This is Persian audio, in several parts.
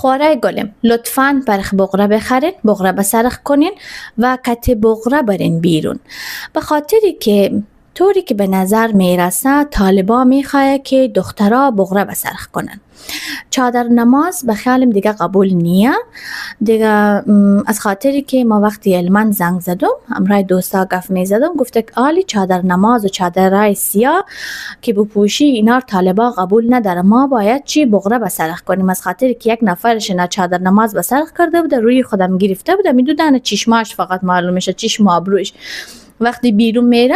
خواره گلم لطفاً پرخ بغره بخرین، بغره بسرخ کنین و کت بغره برین بیرون. به خاطری که طوری که به نظر میرسه طالبا میخواه که دخترها بغره بسرخ کنن. چادر نماز به خیالم دیگه قبول نیه دیگه. از خاطری که ما وقتی علمان زنگ زدم همراه دوستا گفت میزدم، گفته که آلی چادر نماز و چادرای سیاه که بپوشی اینا طالبا قبول نداره، ما باید چی بغره بسرخ کنیم. از خاطری که یک نفرش نه چادر نماز بسرخ کرده بود، روی خودم گرفته بود، میدونن چشماش فقط معلوم میشه، چشم ابروش وقتی بیرون میره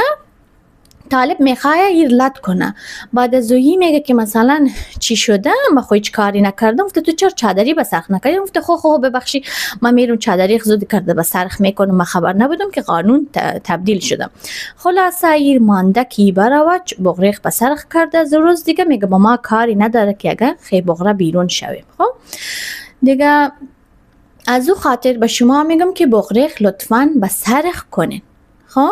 طالب میخواه ایر لط کنه. بعد از اویی میگه که مثلا چی شده، من خو هیچ کاری نکردم. گفته تو چرا چادری بسرخ نکردی؟ گفته خو ببخشی من میرم چادری زود کرده بسرخ میکنم، من خبر نبودم که قانون تبدیل شدم. خلاصه ایر مانده کی برای بغریخ بسرخ کرده. از روز دیگه میگه با ما کاری نداره که اگر خی بغره بیرون شویم. خب دیگه از او خاطر به شما میگم که بغریخ لطفاً بسرخ کنین. خب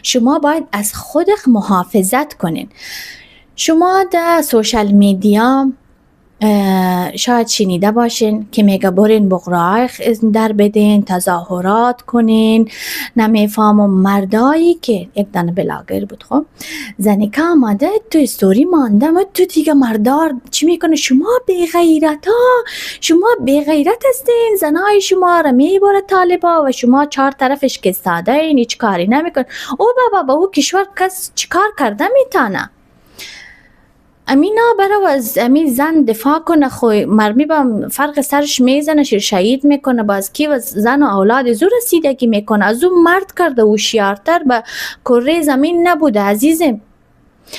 شما باید از خودت محافظت کنین. شما در سوشال میدیا شاید شنیده باشین که میگه برین بغرای در بدین، تظاهرات کنین. نمیفهمم مردایی که یک دانه بلاگر بود، خب زنی که آمده تو استوری مانده، ما تو دیگه مردار چی میکنه؟ شما بیغیرت ها، شما بیغیرت هستین، زنای شما را میباره طالبا و شما چهار طرفش که ساده این هیچ کاری نمیکن. او بابا با او کشور کس چیکار کرده میتونه؟ امینا برای از امی زن دفاع کنه، خوی مرمی با فرق سرش میزنه، شهید میکنه، باز کی و زن و اولاد زور رسیدگی میکنه. از اون مرد کرده و شیارتر به کره زمین نبوده عزیزم.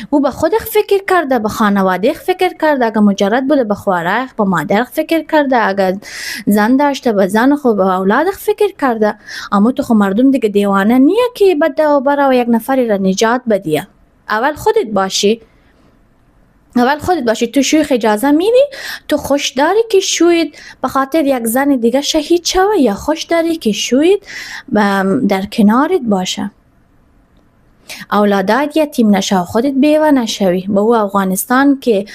او به خودش فکر کرده، به خانواده فکر کرده، اگه مجرد بوده به خواره به مادر فکر کرده، اگه زن داشته به زن خو به اولاد فکر کرده. اما تو خو مردم دیگه دیوانه نیه که بده و برای یک نفری را نجات بدیه. اول خودت باشی، تو شویخ اجازه میدی؟ تو خوش داری که شوید به خاطر یک زن دیگه شهید شوه، یا خوش داری که شوید در کنارت باشه؟ اولادات یتیم نشه، خودت بیوه نشوی. با او افغانستان که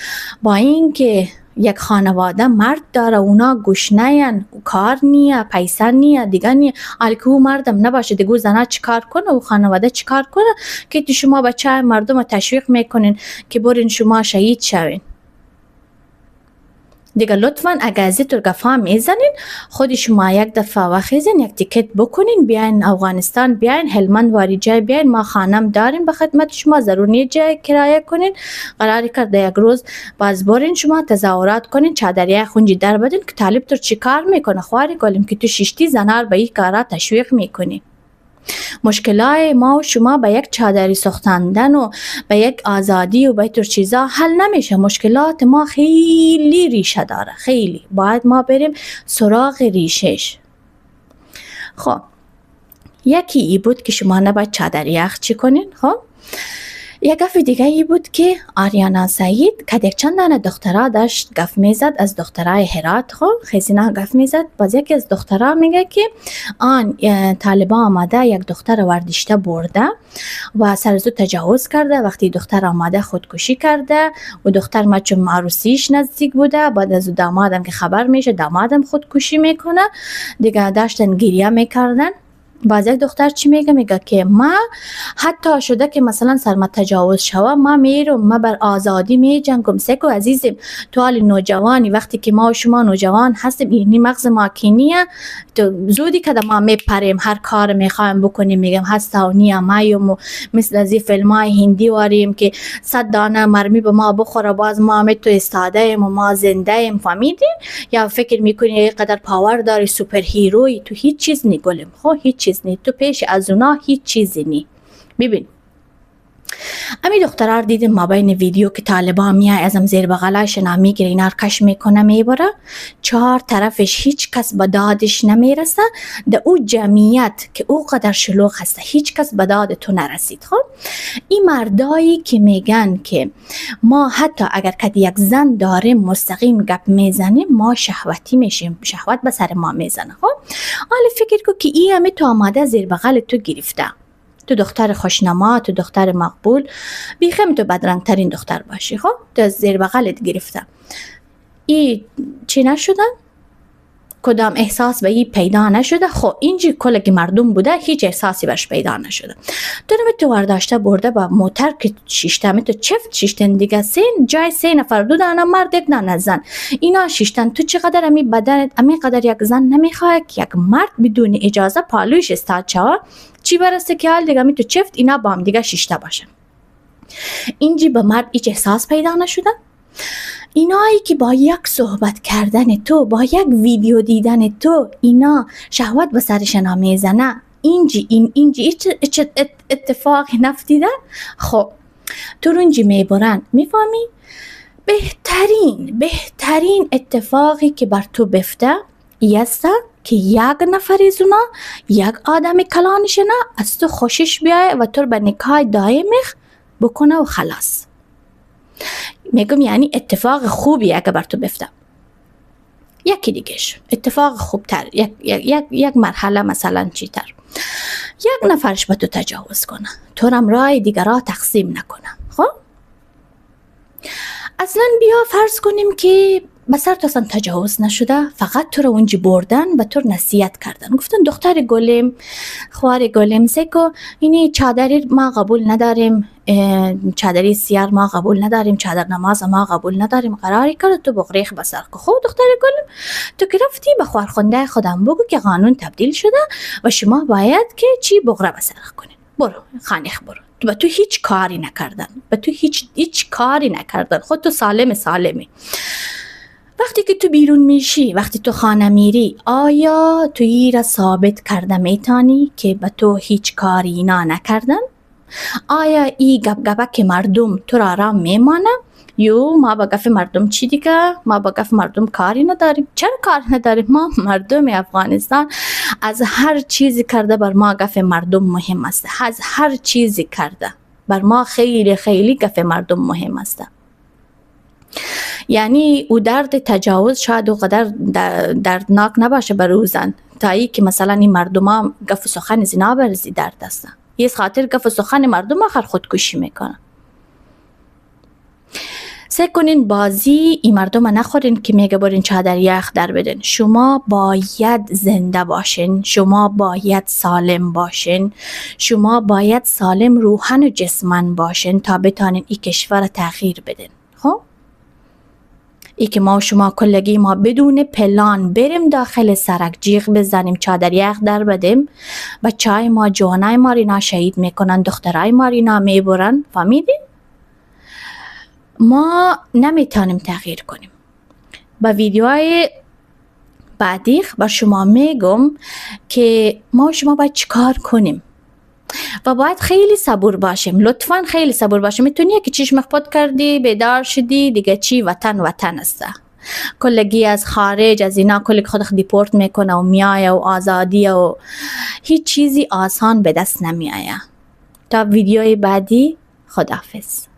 با این که یک خانواده مرد داره، اونا گشنه‌ین، کار نیه، پیسه نیه، دیگه نیه، حالی که او مردم نباشه دیگه زنه چیکار کنه و خانواده چیکار کنه که تو شما بچه مردم تشویق میکنین که برین شما شهید شوین؟ دیگه لطفاً اگه از این گفا میزنین خود شما یک دفعه وخیزین، یک تیکت بکنین، بیاین افغانستان، بیاین هلمند واری جای بیاین، ما خانم داریم به خدمت شما، ضرور نیست جای کرایه کنین. قراری کرده یک روز باز برین شما تظاهرات کنین، چادریه خونجی در بدین که طالب تو چی کار میکنه؟ خواری گلیم که تو ششتی زنار به این کارا تشویق میکنی. مشکلات ما و شما به یک چادری ساختندن و به یک آزادی و به طور چیزا حل نمیشه. مشکلات ما خیلی ریشه داره، خیلی باید ما بریم سراغ ریشش. خب یکی ای بود که شما نباید چادری یخ چی کنین. خب یک گفت دیگه ای بود که آریانا سعید که یک چند دانه دخترها داشت گفت میزد از دخترای هرات. خب خیزینا گفت میزد، باز یکی از دخترها میگه که آن طالبا آمده یک دختر وردشته برده و سرزو تجاوز کرده. وقتی دختر آمده خودکشی کرده و دختر ما چون عروسیش نزدیک بوده، بعد از دامادم که خبر میشه دامادم خودکشی میکنه دیگه، داشتن گریه میکردن. باز یک دختر چی میگه که ما حتی شده که مثلا سرم تجاوز شوه ما میرم، ما بر آزادی می جنگم. سکو عزیزم تو حال نوجوانی، وقتی که ما و شما نوجوان هستیم، اینی مغز ما کینیه، تو زودی که ما میپریم هر کار میخوایم بکنیم، میگم هستا و نیا مایم و مثل از این فیلم های هندی واریم که 100 دانه مرمی به ما بخوره باز ما همه تو استاده ایم و ما زنده ایم. فهمیدین؟ یا فکر میکنی یک قدر پاور داری، سوپر هیروی، تو هیچ چیز نگولیم. خب هیچ چیز نی، تو پیش از اونا هیچ چیزی نی. ببین امی دخترها دیدیم ما بین ویدیو که طالبا میای ازم زیر بغلش نمیگیره، اینا کش میکنه میبره، چهار طرفش هیچ کس به دادش نمیرسه. ده او جمعیت که او قدر شلوغ هسته هیچ کس به داد تو نرسید. خب این مردایی که میگن که ما حتی اگر که یک زن داریم مستقیم گپ میزنیم ما شهوتی میشیم، شهوت به سر ما میزنه. خب حالا فکر کن که این همه تو آماده زیر بغل تو گرفته، تو دختر خوشنما، تو دختر مقبول، بیخم تو بدرنگ ترین دختر باشی، خب تو زیر بغلت گرفته، ای چی نشدن؟ کدام احساس به این پیدا نشده. خب اینجی کلگی مردم بوده، هیچ احساسی برش پیدا نشده. تو ورداشته برده با موتر که شیشتن تو چفت شیشتن دیگه جای 3 نفر 2 دانه مرد 1 دانه زن اینا شیشتن. تو چقدر امی بدنت امی قدر یک زن نمیخواه که یک مرد بدون اجازه پالوش استاد شوه، چی برسه که حال دیگه می تو چفت اینا با هم دیگه شیشته باشن. اینجی به مرد هیچ احساس پیدا نشده. اینایی که با یک صحبت کردن تو، با یک ویدیو دیدن تو اینا شهوت به سرشان میزنه، اینجی اتفاقی نفتیده. خب تو رونجی میبرن، میفهمی؟ بهترین اتفاقی که بر تو بفته ایسته که یک نفر از اونا یک آدم کلانشنه از تو خوشش بیایه و تو به نکاح دائمیخ بکنه و خلاص. میگم یعنی اتفاق خوبی اگه بر تو بفته. یکی دیگهش اتفاق خوبتر، یک مرحله مثلا چی تر، یک نفرش به تو تجاوز کنه، تو هم راه دیگرها تقسیم نکنه. خب اصلا بیا فرض کنیم که بسر تو اصلا تجاوز نشده، فقط تو رو اونجا بردن و تو نصیحت کردن، گفتن دختر گلم، خوار گلم سکو اینی چادری ما قبول نداریم، چادری سیار ما قبول نداریم، چادر نماز ما قبول نداریم، قراری کرد تو بغریخ بسر کو. خب دختر گلم تو که رفتی به خوارخونده خودم بگو که قانون تبدیل شده و شما باید که چی بغره بسر کنین، برو خانیخ برو. به تو هیچ کاری نکردن، به تو هیچ کاری نکردن، خود تو سالمی. وقتی که تو بیرون میشی، وقتی تو خانه میری، آیا تو ای را ثابت کرده میتانی که به تو هیچ کاری اینا نکردن؟ آیا ای گپ مردم تو را آرام میمانه؟ یو ما با گپ مردم چی دیگه؟ ما با گپ مردم کاری نداریم. چرا کار نداریم؟ ما مردم افغانستان از هر چیزی کرده بر ما گپ مردم مهم است. از هر چیزی کرده بر ما خیلی گپ مردم مهم است. یعنی او درد تجاوز شاید و قدر دردناک نباشه برای زن، تا ای که مثلا این مردم ها گف و سخن زنا برزی درد است. یه خاطر گف و سخن مردم آخر خودکشی میکنن. سعی کنین بازی این مردم نخورین که میگه برین چادر یخ در بدن. شما باید زنده باشین، شما باید سالم باشین، شما باید سالم روحن و جسمن باشین تا بتانین این کشور تغییر بدین. خب ای که ما و شما کلگی ما بدون پلان بریم داخل سرک جیغ بزنیم، چادر یخ در بدیم، بچهای ما جوانای ما رینا شهید میکنن، دخترای ما رینا میبرن. فهمیدین؟ ما نمیتونیم تغییر کنیم. با ویدیوهای بعدی بر شما میگم که ما و شما باید چیکار کنیم و باید خیلی صبور باشیم. لطفاً خیلی صبور باشیم. میتونی که چشم خود کردی بیدار شدی دیگه چی وطن است. کلگی از خارج از اینا کلگی خود دیپورت میکنه و میایه و آزادی و هیچ چیزی آسان به دست نمیایه. تا ویدیوی بعدی، خداحافظ.